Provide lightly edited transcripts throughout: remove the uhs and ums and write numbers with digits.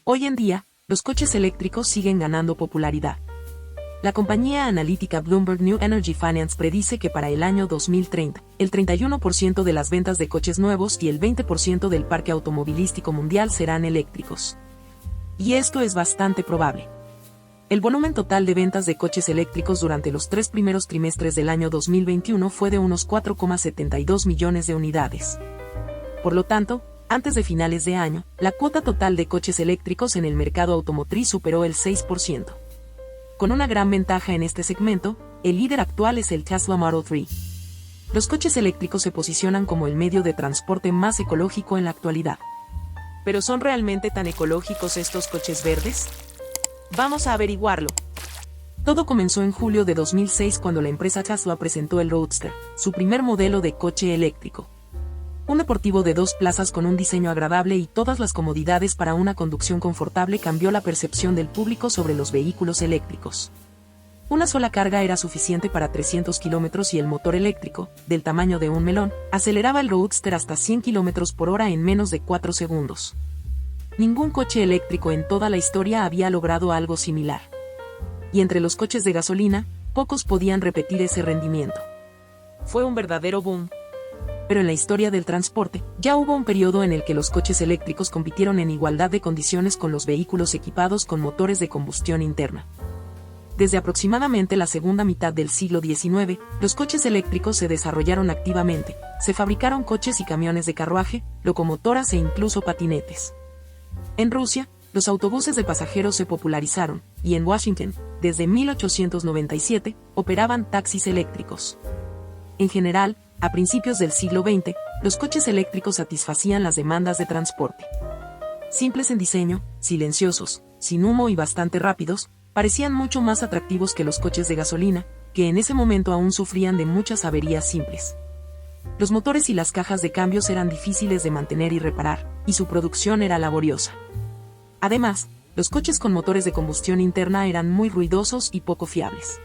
Hoy en día, los coches eléctricos siguen ganando popularidad. La compañía analítica Bloomberg New Energy Finance predice que para el año 2030, el 31% de las ventas de coches nuevos y el 20% del parque automovilístico mundial serán eléctricos. Y esto es bastante probable. El volumen total de ventas de coches eléctricos durante los 3 primeros trimestres del año 2021 fue de unos 4,72 millones de unidades. Por lo tanto, antes de finales de año, la cuota total de coches eléctricos en el mercado automotriz superó el 6%. Con una gran ventaja en este segmento, el líder actual es el Tesla Model 3. Los coches eléctricos se posicionan como el medio de transporte más ecológico en la actualidad. ¿Pero son realmente tan ecológicos estos coches verdes? Vamos a averiguarlo. Todo comenzó en julio de 2006 cuando la empresa Tesla presentó el Roadster, su primer modelo de coche eléctrico. Un deportivo de 2 plazas con un diseño agradable y todas las comodidades para una conducción confortable cambió la percepción del público sobre los vehículos eléctricos. Una sola carga era suficiente para 300 kilómetros y el motor eléctrico, del tamaño de un melón, aceleraba el Roadster hasta 100 kilómetros por hora en menos de 4 segundos. Ningún coche eléctrico en toda la historia había logrado algo similar. Y entre los coches de gasolina, pocos podían repetir ese rendimiento. Fue un verdadero boom. Pero en la historia del transporte, ya hubo un periodo en el que los coches eléctricos compitieron en igualdad de condiciones con los vehículos equipados con motores de combustión interna. Desde aproximadamente la segunda mitad del siglo XIX, los coches eléctricos se desarrollaron activamente, se fabricaron coches y camiones de carruaje, locomotoras e incluso patinetes. En Rusia, los autobuses de pasajeros se popularizaron, y en Washington, desde 1897, operaban taxis eléctricos. En general, a principios del siglo XX, los coches eléctricos satisfacían las demandas de transporte. Simples en diseño, silenciosos, sin humo y bastante rápidos, parecían mucho más atractivos que los coches de gasolina, que en ese momento aún sufrían de muchas averías simples. Los motores y las cajas de cambios eran difíciles de mantener y reparar, y su producción era laboriosa. Además, los coches con motores de combustión interna eran muy ruidosos y poco fiables.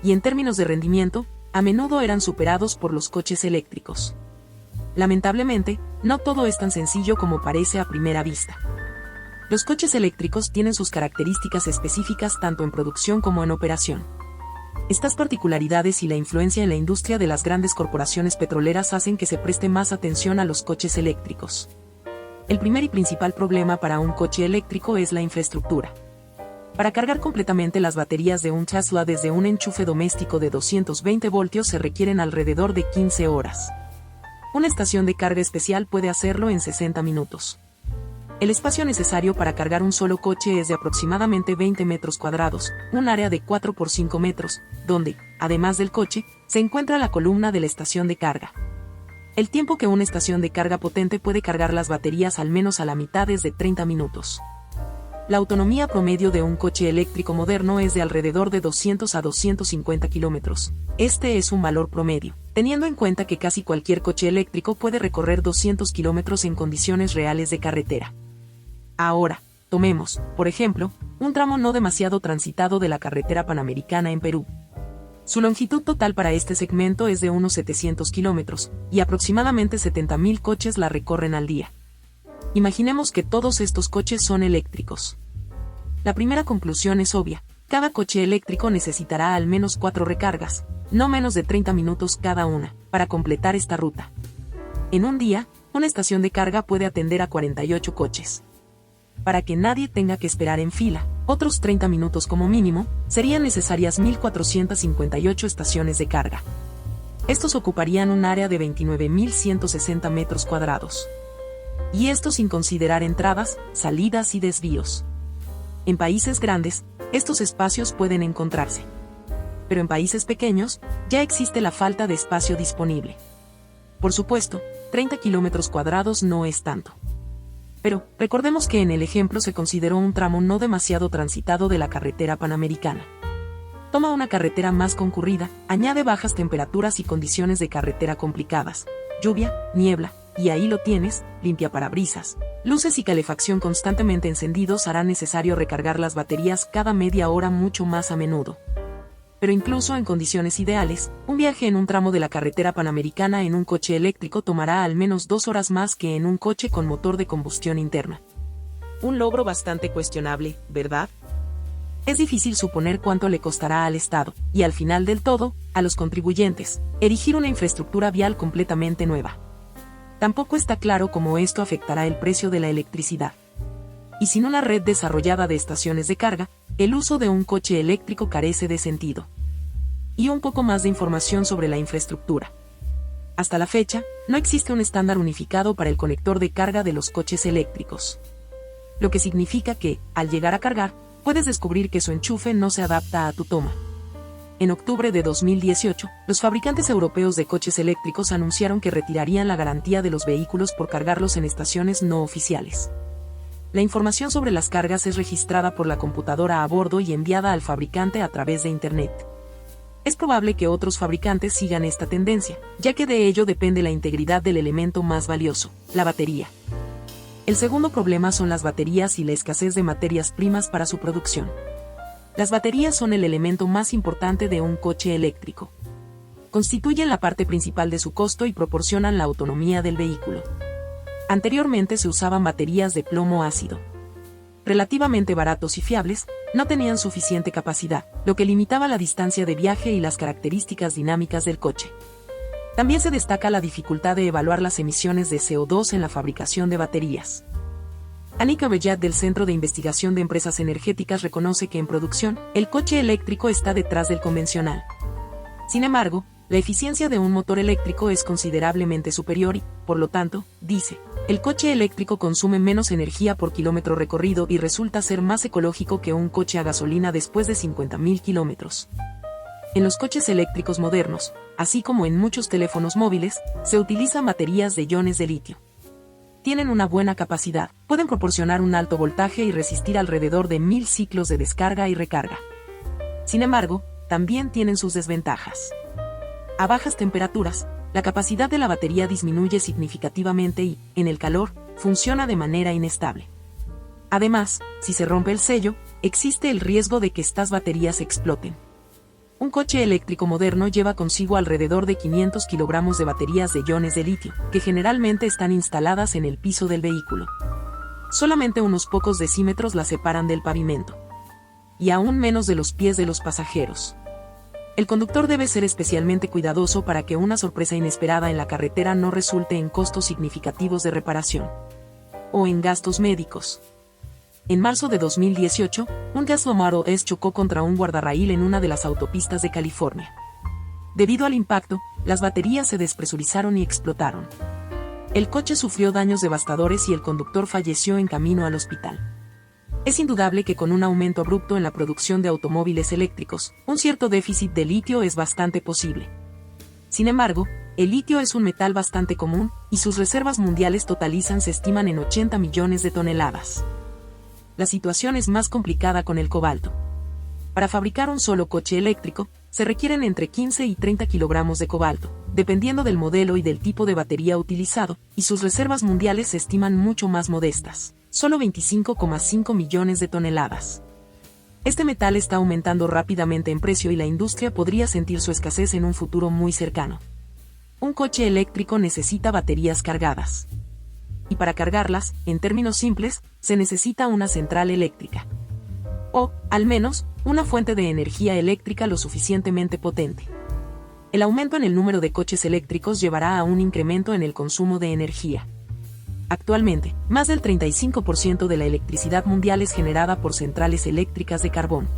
Y en términos de rendimiento, a menudo eran superados por los coches eléctricos. Lamentablemente, no todo es tan sencillo como parece a primera vista. Los coches eléctricos tienen sus características específicas tanto en producción como en operación. Estas particularidades y la influencia en la industria de las grandes corporaciones petroleras hacen que se preste más atención a los coches eléctricos. El primer y principal problema para un coche eléctrico es la infraestructura. Para cargar completamente las baterías de un Tesla desde un enchufe doméstico de 220 voltios se requieren alrededor de 15 horas. Una estación de carga especial puede hacerlo en 60 minutos. El espacio necesario para cargar un solo coche es de aproximadamente 20 metros cuadrados, un área de 4 por 5 metros, donde, además del coche, se encuentra la columna de la estación de carga. El tiempo que una estación de carga potente puede cargar las baterías al menos a la mitad es de 30 minutos. La autonomía promedio de un coche eléctrico moderno es de alrededor de 200 a 250 kilómetros. Este es un valor promedio, teniendo en cuenta que casi cualquier coche eléctrico puede recorrer 200 kilómetros en condiciones reales de carretera. Ahora, tomemos, por ejemplo, un tramo no demasiado transitado de la carretera panamericana en Perú. Su longitud total para este segmento es de unos 700 kilómetros, y aproximadamente 70.000 coches la recorren al día. Imaginemos que todos estos coches son eléctricos. La primera conclusión es obvia: cada coche eléctrico necesitará al menos 4 recargas, no menos de 30 minutos cada una, para completar esta ruta. En un día, una estación de carga puede atender a 48 coches. Para que nadie tenga que esperar en fila, otros 30 minutos como mínimo, serían necesarias 1.458 estaciones de carga. Estos ocuparían un área de 29.160 metros cuadrados. Y esto sin considerar entradas, salidas y desvíos. En países grandes, estos espacios pueden encontrarse. Pero en países pequeños, ya existe la falta de espacio disponible. Por supuesto, 30 kilómetros cuadrados no es tanto. Pero, recordemos que en el ejemplo se consideró un tramo no demasiado transitado de la carretera panamericana. Toma una carretera más concurrida, añade bajas temperaturas y condiciones de carretera complicadas, lluvia, niebla, y ahí lo tienes, limpiaparabrisas, luces y calefacción constantemente encendidos harán necesario recargar las baterías cada media hora mucho más a menudo. Pero incluso en condiciones ideales, un viaje en un tramo de la carretera panamericana en un coche eléctrico tomará al menos 2 horas más que en un coche con motor de combustión interna. Un logro bastante cuestionable, ¿verdad? Es difícil suponer cuánto le costará al Estado, y al final del todo, a los contribuyentes, erigir una infraestructura vial completamente nueva. Tampoco está claro cómo esto afectará el precio de la electricidad. Y sin una red desarrollada de estaciones de carga, el uso de un coche eléctrico carece de sentido. Y un poco más de información sobre la infraestructura. Hasta la fecha, no existe un estándar unificado para el conector de carga de los coches eléctricos. Lo que significa que, al llegar a cargar, puedes descubrir que su enchufe no se adapta a tu toma. En octubre de 2018, los fabricantes europeos de coches eléctricos anunciaron que retirarían la garantía de los vehículos por cargarlos en estaciones no oficiales. La información sobre las cargas es registrada por la computadora a bordo y enviada al fabricante a través de Internet. Es probable que otros fabricantes sigan esta tendencia, ya que de ello depende la integridad del elemento más valioso, la batería. El segundo problema son las baterías y la escasez de materias primas para su producción. Las baterías son el elemento más importante de un coche eléctrico. Constituyen la parte principal de su costo y proporcionan la autonomía del vehículo. Anteriormente se usaban baterías de plomo ácido. Relativamente baratos y fiables, no tenían suficiente capacidad, lo que limitaba la distancia de viaje y las características dinámicas del coche. También se destaca la dificultad de evaluar las emisiones de CO2 en la fabricación de baterías. Anika Bejat del Centro de Investigación de Empresas Energéticas reconoce que en producción, el coche eléctrico está detrás del convencional. Sin embargo, la eficiencia de un motor eléctrico es considerablemente superior y, por lo tanto, dice, el coche eléctrico consume menos energía por kilómetro recorrido y resulta ser más ecológico que un coche a gasolina después de 50.000 kilómetros. En los coches eléctricos modernos, así como en muchos teléfonos móviles, se utilizan baterías de iones de litio. Tienen una buena capacidad, pueden proporcionar un alto voltaje y resistir alrededor de 1000 ciclos de descarga y recarga. Sin embargo, también tienen sus desventajas. A bajas temperaturas, la capacidad de la batería disminuye significativamente y, en el calor, funciona de manera inestable. Además, si se rompe el sello, existe el riesgo de que estas baterías exploten. Un coche eléctrico moderno lleva consigo alrededor de 500 kilogramos de baterías de iones de litio, que generalmente están instaladas en el piso del vehículo. Solamente unos pocos decímetros las separan del pavimento. Y aún menos de los pies de los pasajeros. El conductor debe ser especialmente cuidadoso para que una sorpresa inesperada en la carretera no resulte en costos significativos de reparación. O en gastos médicos. En marzo de 2018, un Tesla Model S chocó contra un guardarraíl en una de las autopistas de California. Debido al impacto, las baterías se despresurizaron y explotaron. El coche sufrió daños devastadores y el conductor falleció en camino al hospital. Es indudable que con un aumento abrupto en la producción de automóviles eléctricos, un cierto déficit de litio es bastante posible. Sin embargo, el litio es un metal bastante común, y sus reservas mundiales totalizan se estiman en 80 millones de toneladas. La situación es más complicada con el cobalto. Para fabricar un solo coche eléctrico, se requieren entre 15 y 30 kilogramos de cobalto, dependiendo del modelo y del tipo de batería utilizado, y sus reservas mundiales se estiman mucho más modestas, solo 25,5 millones de toneladas. Este metal está aumentando rápidamente en precio y la industria podría sentir su escasez en un futuro muy cercano. Un coche eléctrico necesita baterías cargadas. Y para cargarlas, en términos simples, se necesita una central eléctrica. O, al menos, una fuente de energía eléctrica lo suficientemente potente. El aumento en el número de coches eléctricos llevará a un incremento en el consumo de energía. Actualmente, más del 35% de la electricidad mundial es generada por centrales eléctricas de carbón.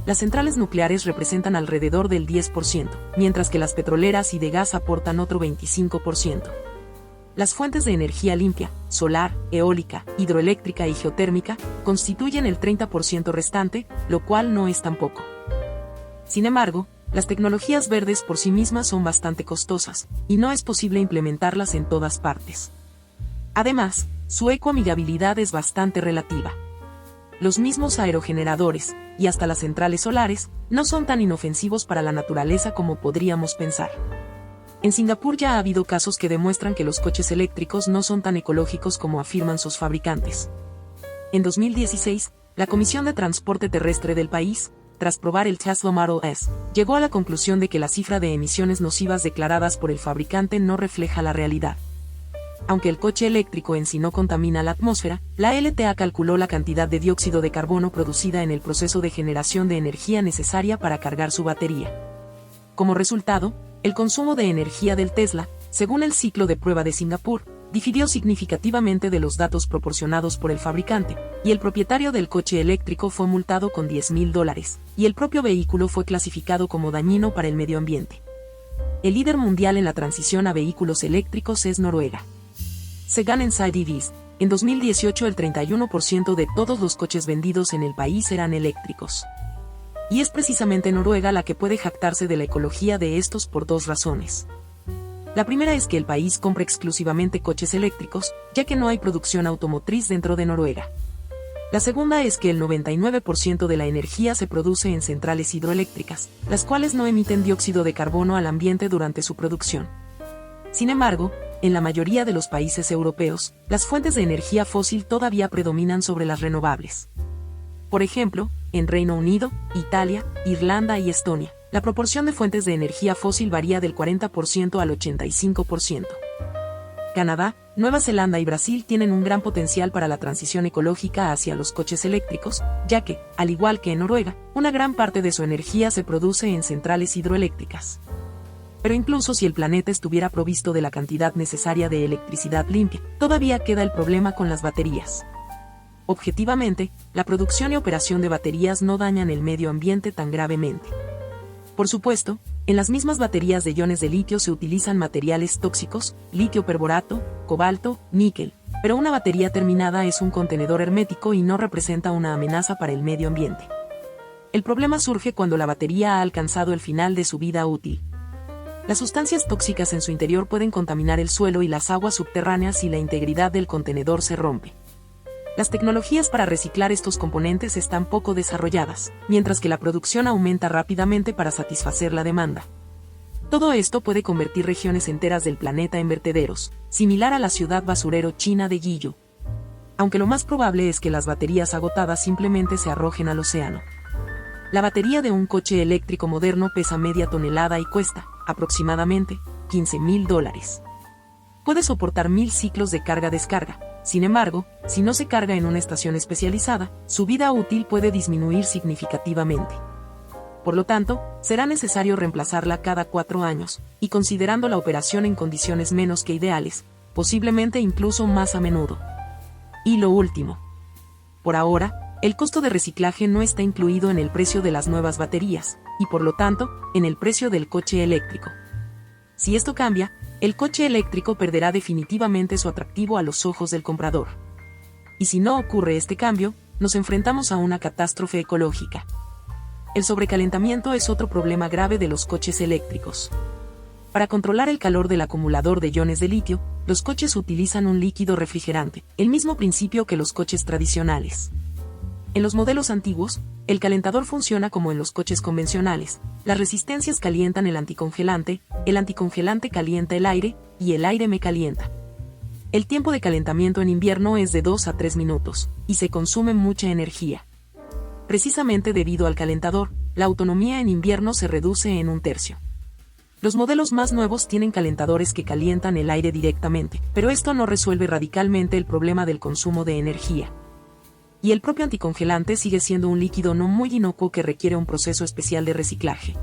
Las centrales nucleares representan alrededor del 10%, mientras que las petroleras y de gas aportan otro 25%. Las fuentes de energía limpia, solar, eólica, hidroeléctrica y geotérmica, constituyen el 30% restante, lo cual no es tan poco. Sin embargo, las tecnologías verdes por sí mismas son bastante costosas, y no es posible implementarlas en todas partes. Además, su ecoamigabilidad es bastante relativa. Los mismos aerogeneradores, y hasta las centrales solares, no son tan inofensivos para la naturaleza como podríamos pensar. En Singapur ya ha habido casos que demuestran que los coches eléctricos no son tan ecológicos como afirman sus fabricantes. En 2016, la Comisión de Transporte Terrestre del país, tras probar el Tesla Model S, llegó a la conclusión de que la cifra de emisiones nocivas declaradas por el fabricante no refleja la realidad. Aunque el coche eléctrico en sí no contamina la atmósfera, la LTA calculó la cantidad de dióxido de carbono producida en el proceso de generación de energía necesaria para cargar su batería. Como resultado, el consumo de energía del Tesla, según el ciclo de prueba de Singapur, difirió significativamente de los datos proporcionados por el fabricante, y el propietario del coche eléctrico fue multado con $10.000, y el propio vehículo fue clasificado como dañino para el medio ambiente. El líder mundial en la transición a vehículos eléctricos es Noruega. Según Inside EVs, en 2018 el 31% de todos los coches vendidos en el país eran eléctricos. Y es precisamente Noruega la que puede jactarse de la ecología de estos por dos razones. La primera es que el país compra exclusivamente coches eléctricos, ya que no hay producción automotriz dentro de Noruega. La segunda es que el 99% de la energía se produce en centrales hidroeléctricas, las cuales no emiten dióxido de carbono al ambiente durante su producción. Sin embargo, en la mayoría de los países europeos, las fuentes de energía fósil todavía predominan sobre las renovables. Por ejemplo, en Reino Unido, Italia, Irlanda y Estonia, la proporción de fuentes de energía fósil varía del 40% al 85%. Canadá, Nueva Zelanda y Brasil tienen un gran potencial para la transición ecológica hacia los coches eléctricos, ya que, al igual que en Noruega, una gran parte de su energía se produce en centrales hidroeléctricas. Pero incluso si el planeta estuviera provisto de la cantidad necesaria de electricidad limpia, todavía queda el problema con las baterías. Objetivamente, la producción y operación de baterías no dañan el medio ambiente tan gravemente. Por supuesto, en las mismas baterías de iones de litio se utilizan materiales tóxicos, litio perborato, cobalto, níquel, pero una batería terminada es un contenedor hermético y no representa una amenaza para el medio ambiente. El problema surge cuando la batería ha alcanzado el final de su vida útil. Las sustancias tóxicas en su interior pueden contaminar el suelo y las aguas subterráneas si la integridad del contenedor se rompe. Las tecnologías para reciclar estos componentes están poco desarrolladas, mientras que la producción aumenta rápidamente para satisfacer la demanda. Todo esto puede convertir regiones enteras del planeta en vertederos, similar a la ciudad basurero china de Guizhou. Aunque lo más probable es que las baterías agotadas simplemente se arrojen al océano. La batería de un coche eléctrico moderno pesa media tonelada y cuesta, aproximadamente, $15.000. Puede soportar 1000 ciclos de carga-descarga. Sin embargo, si no se carga en una estación especializada, su vida útil puede disminuir significativamente. Por lo tanto, será necesario reemplazarla cada 4 años, y considerando la operación en condiciones menos que ideales, posiblemente incluso más a menudo. Y lo último. Por ahora, el costo de reciclaje no está incluido en el precio de las nuevas baterías, y por lo tanto, en el precio del coche eléctrico. Si esto cambia, el coche eléctrico perderá definitivamente su atractivo a los ojos del comprador. Y si no ocurre este cambio, nos enfrentamos a una catástrofe ecológica. El sobrecalentamiento es otro problema grave de los coches eléctricos. Para controlar el calor del acumulador de iones de litio, los coches utilizan un líquido refrigerante, el mismo principio que los coches tradicionales. En los modelos antiguos, el calentador funciona como en los coches convencionales. Las resistencias calientan el anticongelante calienta el aire, y el aire me calienta. El tiempo de calentamiento en invierno es de 2 a 3 minutos, y se consume mucha energía. Precisamente debido al calentador, la autonomía en invierno se reduce en 1/3. Los modelos más nuevos tienen calentadores que calientan el aire directamente, pero esto no resuelve radicalmente el problema del consumo de energía. Y el propio anticongelante sigue siendo un líquido no muy inocuo que requiere un proceso especial de reciclaje.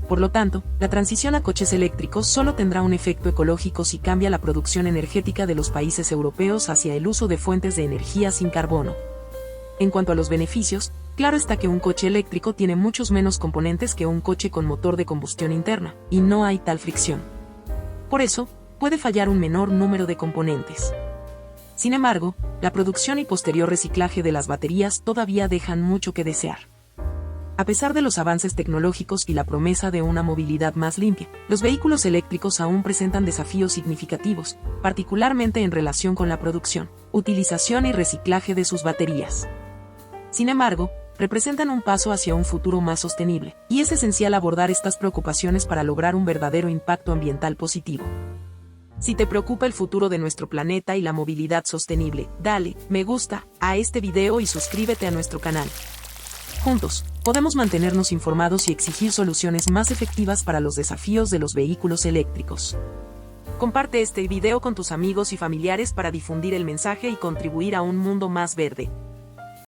Por lo tanto, la transición a coches eléctricos solo tendrá un efecto ecológico si cambia la producción energética de los países europeos hacia el uso de fuentes de energía sin carbono. En cuanto a los beneficios, claro está que un coche eléctrico tiene muchos menos componentes que un coche con motor de combustión interna, y no hay tal fricción. Por eso, puede fallar un menor número de componentes. Sin embargo, la producción y posterior reciclaje de las baterías todavía dejan mucho que desear. A pesar de los avances tecnológicos y la promesa de una movilidad más limpia, los vehículos eléctricos aún presentan desafíos significativos, particularmente en relación con la producción, utilización y reciclaje de sus baterías. Sin embargo, representan un paso hacia un futuro más sostenible, y es esencial abordar estas preocupaciones para lograr un verdadero impacto ambiental positivo. Si te preocupa el futuro de nuestro planeta y la movilidad sostenible, dale me gusta a este video y suscríbete a nuestro canal. Juntos, podemos mantenernos informados y exigir soluciones más efectivas para los desafíos de los vehículos eléctricos. Comparte este video con tus amigos y familiares para difundir el mensaje y contribuir a un mundo más verde.